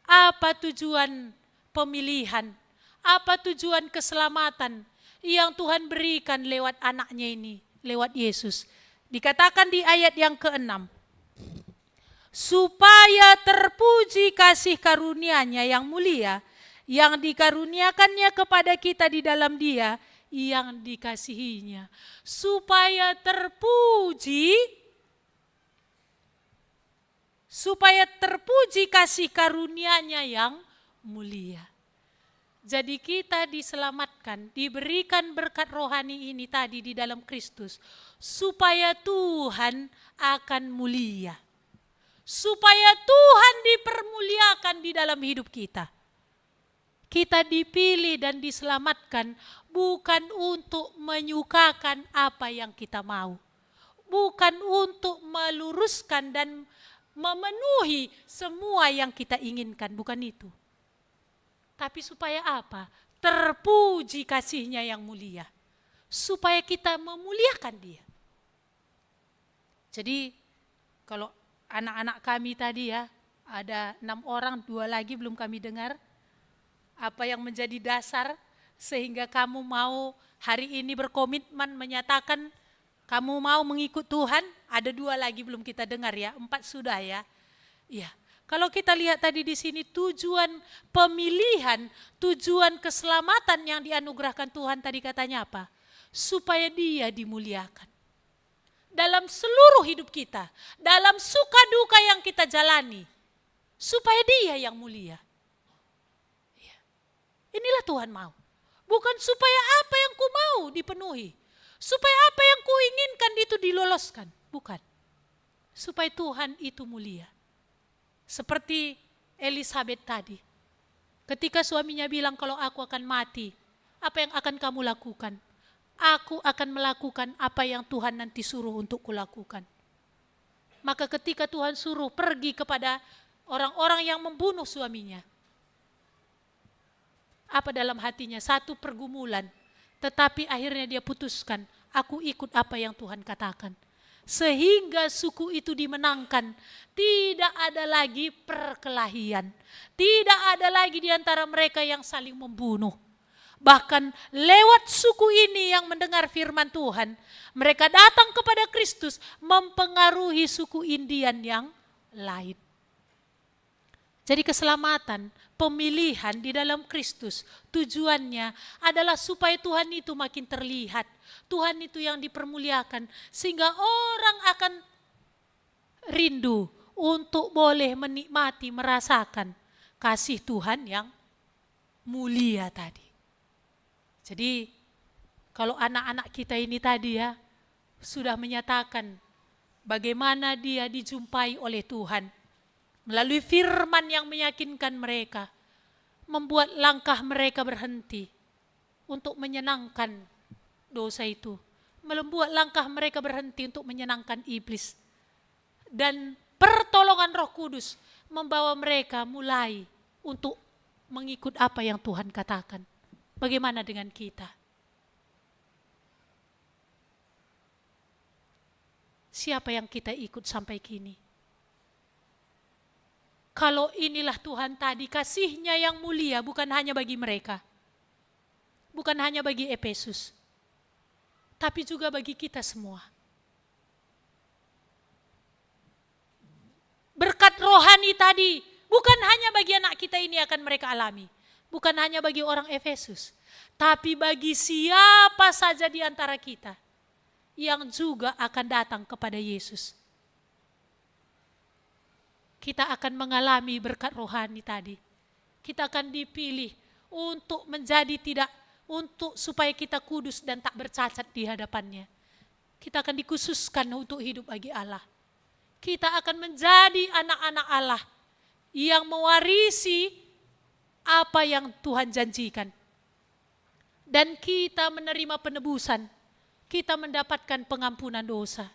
apa tujuan pemilihan, apa tujuan keselamatan yang Tuhan berikan lewat anaknya ini, lewat Yesus. Dikatakan di ayat yang ke-6, supaya terpuji kasih karunia-Nya yang mulia, yang dikaruniakannya kepada kita di dalam Dia, yang dikasihinya, supaya terpuji kasih karunia-Nya yang mulia. Jadi kita diselamatkan, diberikan berkat rohani ini tadi di dalam Kristus, supaya Tuhan akan mulia. Supaya Tuhan dipermuliakan di dalam hidup kita. Kita dipilih dan diselamatkan bukan untuk menyukakan apa yang kita mau. Bukan untuk meluruskan dan memenuhi semua yang kita inginkan, bukan itu. Tapi supaya apa? Terpuji kasih-Nya yang mulia. Supaya kita memuliakan Dia. Jadi kalau anak-anak kami tadi ya, ada 6 orang, 2 lagi belum kami dengar. Apa yang menjadi dasar sehingga kamu mau hari ini berkomitmen menyatakan kamu mau mengikut Tuhan? Ada 2 lagi belum kita dengar ya, 4 sudah ya. Iya. Kalau kita lihat tadi di sini tujuan pemilihan, tujuan keselamatan yang dianugerahkan Tuhan tadi katanya apa? Supaya Dia dimuliakan. Dalam seluruh hidup kita, dalam suka duka yang kita jalani, supaya Dia yang mulia. Inilah Tuhan mau. Bukan supaya apa yang ku mau dipenuhi. Supaya apa yang ku inginkan itu diloloskan. Bukan. Supaya Tuhan itu mulia. Seperti Elisabeth tadi. Ketika suaminya bilang kalau aku akan mati, apa yang akan kamu lakukan? Aku akan melakukan apa yang Tuhan nanti suruh untuk kulakukan. Maka ketika Tuhan suruh pergi kepada orang-orang yang membunuh suaminya, apa dalam hatinya? Satu pergumulan. Tetapi akhirnya dia putuskan, aku ikut apa yang Tuhan katakan. Sehingga suku itu dimenangkan. Tidak ada lagi perkelahian. Tidak ada lagi di antara mereka yang saling membunuh. Bahkan lewat suku ini yang mendengar firman Tuhan, mereka datang kepada Kristus mempengaruhi suku Indian yang lain. Jadi keselamatan, pemilihan di dalam Kristus, tujuannya adalah supaya Tuhan itu makin terlihat. Tuhan itu yang dipermuliakan, sehingga orang akan rindu untuk boleh menikmati, merasakan kasih Tuhan yang mulia tadi. Jadi kalau anak-anak kita ini tadi ya, sudah menyatakan bagaimana dia dijumpai oleh Tuhan. Melalui firman yang meyakinkan mereka, membuat langkah mereka berhenti untuk menyenangkan dosa itu. Membuat langkah mereka berhenti untuk menyenangkan iblis. Dan pertolongan Roh Kudus membawa mereka mulai untuk mengikut apa yang Tuhan katakan. Bagaimana dengan kita? Siapa yang kita ikut sampai kini? Kalau inilah Tuhan tadi, kasih-Nya yang mulia bukan hanya bagi mereka. Bukan hanya bagi Efesus. Tapi juga bagi kita semua. Berkat rohani tadi, bukan hanya bagi anak kita ini akan mereka alami. Bukan hanya bagi orang Efesus. Tapi bagi siapa saja di antara kita yang juga akan datang kepada Yesus. Kita akan mengalami berkat rohani tadi. Kita akan dipilih untuk menjadi supaya kita kudus dan tak bercacat di hadapannya. Kita akan dikhususkan untuk hidup bagi Allah. Kita akan menjadi anak-anak Allah yang mewarisi apa yang Tuhan janjikan. Dan kita menerima penebusan. Kita mendapatkan pengampunan dosa.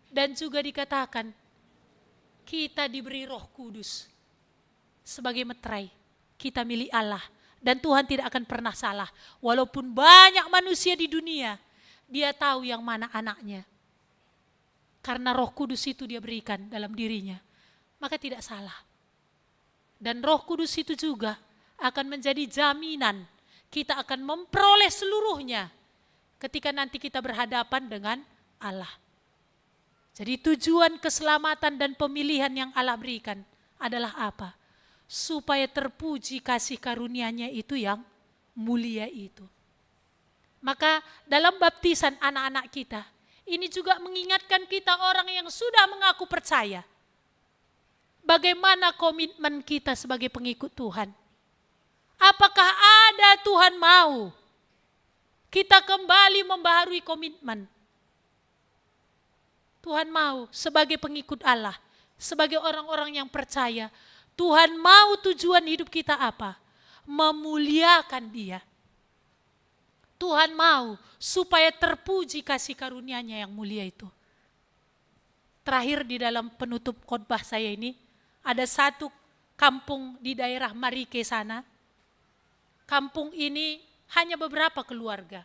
Dan juga dikatakan, kita diberi Roh Kudus sebagai meterai. Kita milik Allah dan Tuhan tidak akan pernah salah. Walaupun banyak manusia di dunia, Dia tahu yang mana anaknya. Karena Roh Kudus itu Dia berikan dalam dirinya, maka tidak salah. Dan Roh Kudus itu juga akan menjadi jaminan kita akan memperoleh seluruhnya ketika nanti kita berhadapan dengan Allah. Jadi tujuan keselamatan dan pemilihan yang Allah berikan adalah apa? Supaya terpuji kasih karunia-Nya itu yang mulia itu. Maka dalam baptisan anak-anak kita, ini juga mengingatkan kita orang yang sudah mengaku percaya. Bagaimana komitmen kita sebagai pengikut Tuhan? Apakah ada Tuhan mau kita kembali membaharui komitmen? Tuhan mau sebagai pengikut Allah, sebagai orang-orang yang percaya, Tuhan mau tujuan hidup kita apa? Memuliakan Dia. Tuhan mau supaya terpuji kasih karunia-Nya yang mulia itu. Terakhir di dalam penutup khotbah saya ini, ada satu kampung di daerah Marike sana. Kampung ini hanya beberapa keluarga.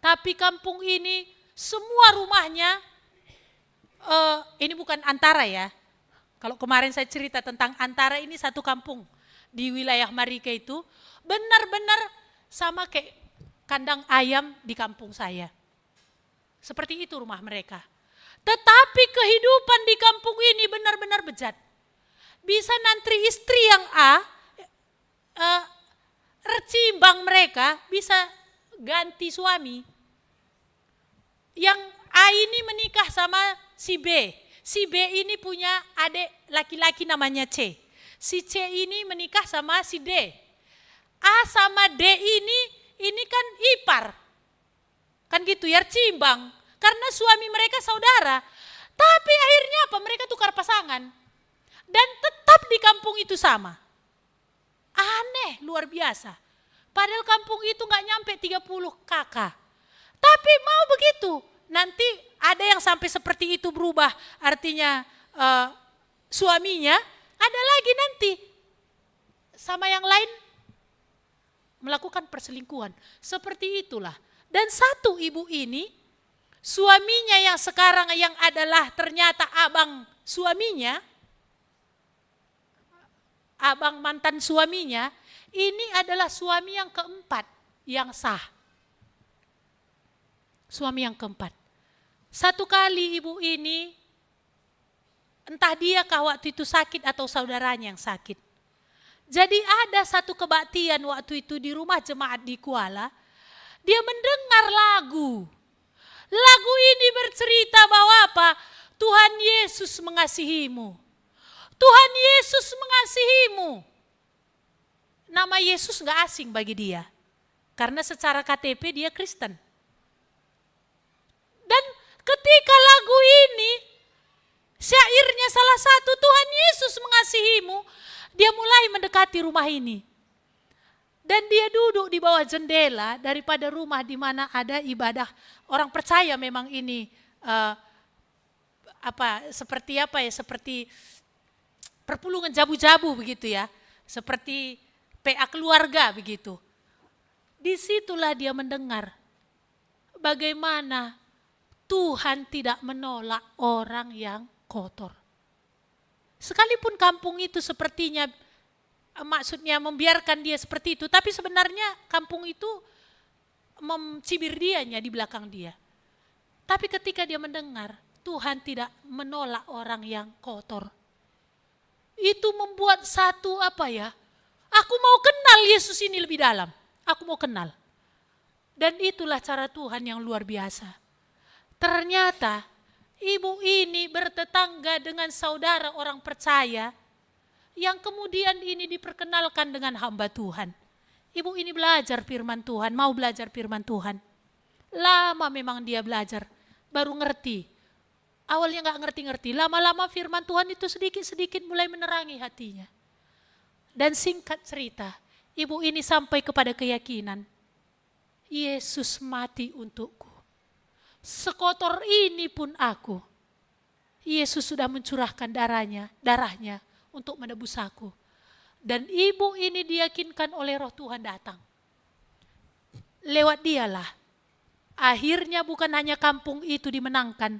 Tapi kampung ini semua rumahnya, ini bukan Antara ya. Kalau kemarin saya cerita tentang Antara, ini satu kampung di wilayah Marike itu. Benar-benar sama kayak kandang ayam di kampung saya. Seperti itu rumah mereka. Tetapi kehidupan di kampung ini benar-benar bejat. Bisa nanti istri yang recimbang mereka bisa ganti suami. Yang A ini menikah sama si B. Si B ini punya adik laki-laki namanya C. Si C ini menikah sama si D. A sama D ini kan ipar. Kan gitu ya, cimbang. Karena suami mereka saudara. Tapi akhirnya apa? Mereka tukar pasangan. Dan tetap di kampung itu sama. Aneh, luar biasa. Padahal kampung itu gak nyampe 30 kakak. Tapi mau begitu. Nanti ada yang sampai seperti itu berubah. Artinya suaminya ada lagi nanti. Sama yang lain melakukan perselingkuhan. Seperti itulah. Dan satu ibu ini, suaminya yang sekarang yang adalah ternyata abang suaminya, abang mantan suaminya, ini adalah suami yang keempat yang sah. Suami yang keempat. Satu kali ibu ini, entah dia kah waktu itu sakit atau saudaranya yang sakit. Jadi ada satu kebaktian waktu itu di rumah jemaat di Kuala. Dia mendengar lagu. Lagu ini bercerita bahwa apa? Tuhan Yesus mengasihimu. Tuhan Yesus mengasihimu. Nama Yesus gak asing bagi dia. Karena secara KTP dia Kristen. Dan ketika lagu ini, syairnya salah satu, Tuhan Yesus mengasihimu, dia mulai mendekati rumah ini. Dan dia duduk di bawah jendela daripada rumah di mana ada ibadah. Orang percaya memang ini seperti perpulungan jabu-jabu begitu ya. Seperti PA keluarga begitu. Disitulah dia mendengar bagaimana Tuhan tidak menolak orang yang kotor. Sekalipun kampung itu sepertinya maksudnya membiarkan dia seperti itu, tapi sebenarnya kampung itu mencibir dianya di belakang dia. Tapi ketika dia mendengar Tuhan tidak menolak orang yang kotor, itu membuat satu aku mau kenal Yesus ini lebih dalam. Aku mau kenal. Dan itulah cara Tuhan yang luar biasa. Ternyata ibu ini bertetangga dengan saudara orang percaya yang kemudian ini diperkenalkan dengan hamba Tuhan. Ibu ini belajar firman Tuhan, mau belajar firman Tuhan. Lama memang dia belajar, baru ngerti. Awalnya gak ngerti-ngerti, lama-lama firman Tuhan itu sedikit-sedikit mulai menerangi hatinya. Dan singkat cerita, ibu ini sampai kepada keyakinan, Yesus mati untukku. Sekotor ini pun aku, Yesus sudah mencurahkan darahnya untuk menebus aku. Dan ibu ini diyakinkan oleh Roh Tuhan datang. Lewat dialah, akhirnya bukan hanya kampung itu dimenangkan,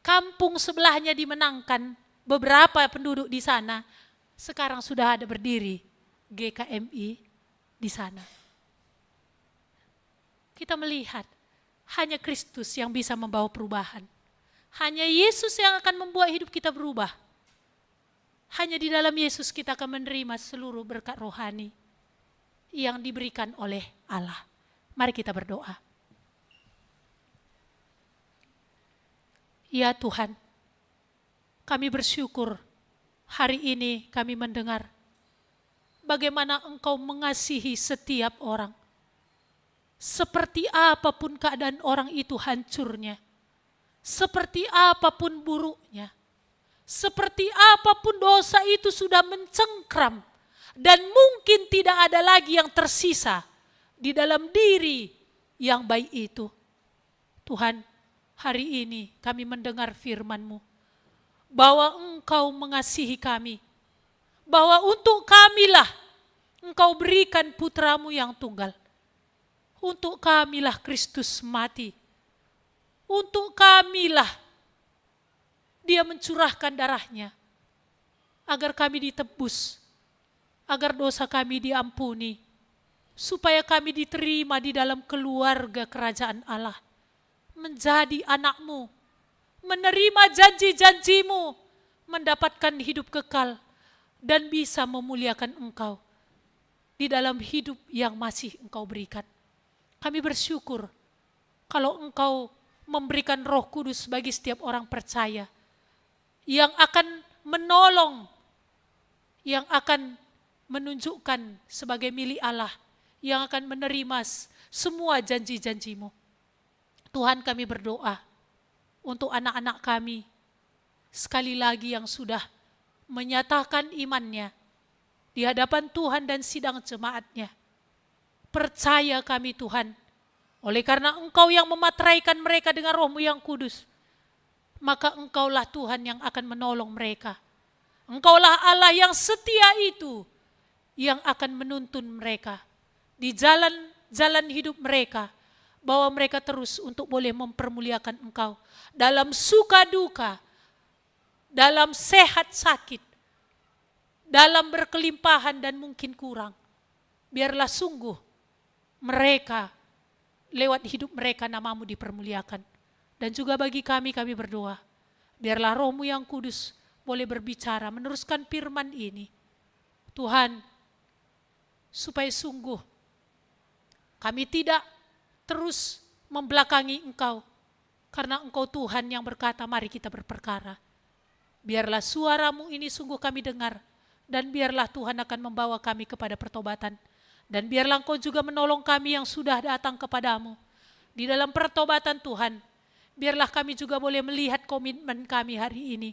kampung sebelahnya dimenangkan, beberapa penduduk di sana, sekarang sudah ada berdiri GKMI di sana. Kita melihat, hanya Kristus yang bisa membawa perubahan. Hanya Yesus yang akan membuat hidup kita berubah. Hanya di dalam Yesus kita akan menerima seluruh berkat rohani yang diberikan oleh Allah. Mari kita berdoa. Ya Tuhan, kami bersyukur hari ini kami mendengar bagaimana Engkau mengasihi setiap orang. Seperti apapun keadaan orang itu hancurnya, seperti apapun buruknya, seperti apapun dosa itu sudah mencengkram, dan mungkin tidak ada lagi yang tersisa di dalam diri yang baik itu. Tuhan, hari ini kami mendengar firman-Mu, bahwa Engkau mengasihi kami, bahwa untuk kamilah Engkau berikan putra-Mu yang tunggal. Untuk kamilah Kristus mati. Untuk kamilah Dia mencurahkan darahnya, agar kami ditebus, agar dosa kami diampuni, supaya kami diterima di dalam keluarga kerajaan Allah, menjadi anak-Mu, menerima janji-janji-Mu, mendapatkan hidup kekal, dan bisa memuliakan Engkau di dalam hidup yang masih Engkau berikan. Kami bersyukur kalau Engkau memberikan Roh Kudus bagi setiap orang percaya, yang akan menolong, yang akan menunjukkan sebagai milik Allah, yang akan menerima semua janji-janji-Mu. Tuhan, kami berdoa untuk anak-anak kami, sekali lagi yang sudah menyatakan imannya di hadapan Tuhan dan sidang jemaatnya. Percaya kami Tuhan, oleh karena Engkau yang memateraikan mereka dengan Roh-Mu yang kudus, maka Engkaulah Tuhan yang akan menolong mereka. Engkaulah Allah yang setia itu, yang akan menuntun mereka di jalan-jalan hidup mereka, bahwa mereka terus untuk boleh mempermuliakan Engkau dalam suka duka, dalam sehat sakit, dalam berkelimpahan dan mungkin kurang. Biarlah sungguh mereka, lewat hidup mereka nama-Mu dipermuliakan. Dan juga bagi kami berdoa, biarlah Roh-Mu yang kudus boleh berbicara, meneruskan firman ini. Tuhan, supaya sungguh kami tidak terus membelakangi Engkau, karena Engkau Tuhan yang berkata, mari kita berperkara. Biarlah suara-Mu ini sungguh kami dengar, dan biarlah Tuhan akan membawa kami kepada pertobatan. Dan biarlah Engkau juga menolong kami yang sudah datang kepadamu di dalam pertobatan Tuhan. Biarlah kami juga boleh melihat komitmen kami hari ini,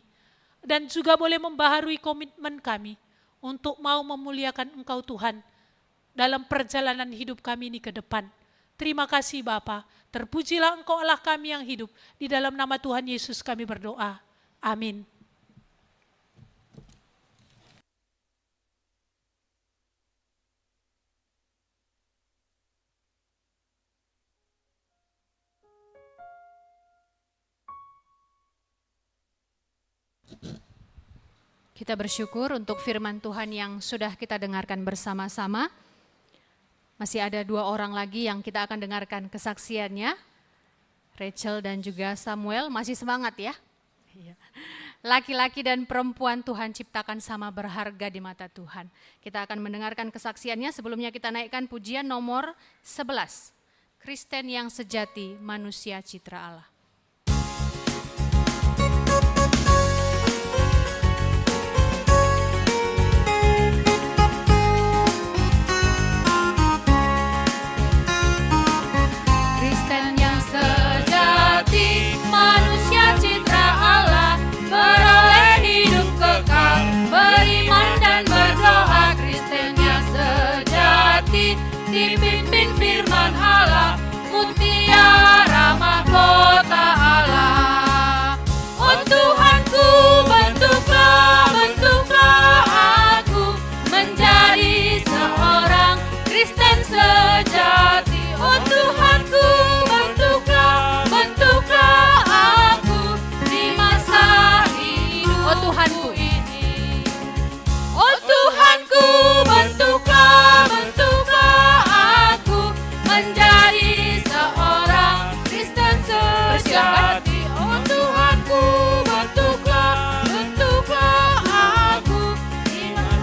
dan juga boleh membaharui komitmen kami untuk mau memuliakan Engkau Tuhan dalam perjalanan hidup kami ini ke depan. Terima kasih Bapa, terpujilah Engkau Allah kami yang hidup. Di dalam nama Tuhan Yesus kami berdoa. Amin. Kita bersyukur untuk firman Tuhan yang sudah kita dengarkan bersama-sama. Masih ada 2 orang lagi yang kita akan dengarkan kesaksiannya. Rachel dan juga Samuel, masih semangat ya? Laki-laki dan perempuan Tuhan ciptakan sama berharga di mata Tuhan. Kita akan mendengarkan kesaksiannya, sebelumnya kita naikkan pujian nomor 11. Kristen yang sejati, manusia citra Allah. Dipimpin firman Allah, mutiara mahkota Allah. Oh Tuhanku, bentuklah aku menjadi seorang Kristen sejati. Oh Tuhanku, bentuklah aku di masa hidup. Oh Tuhanku,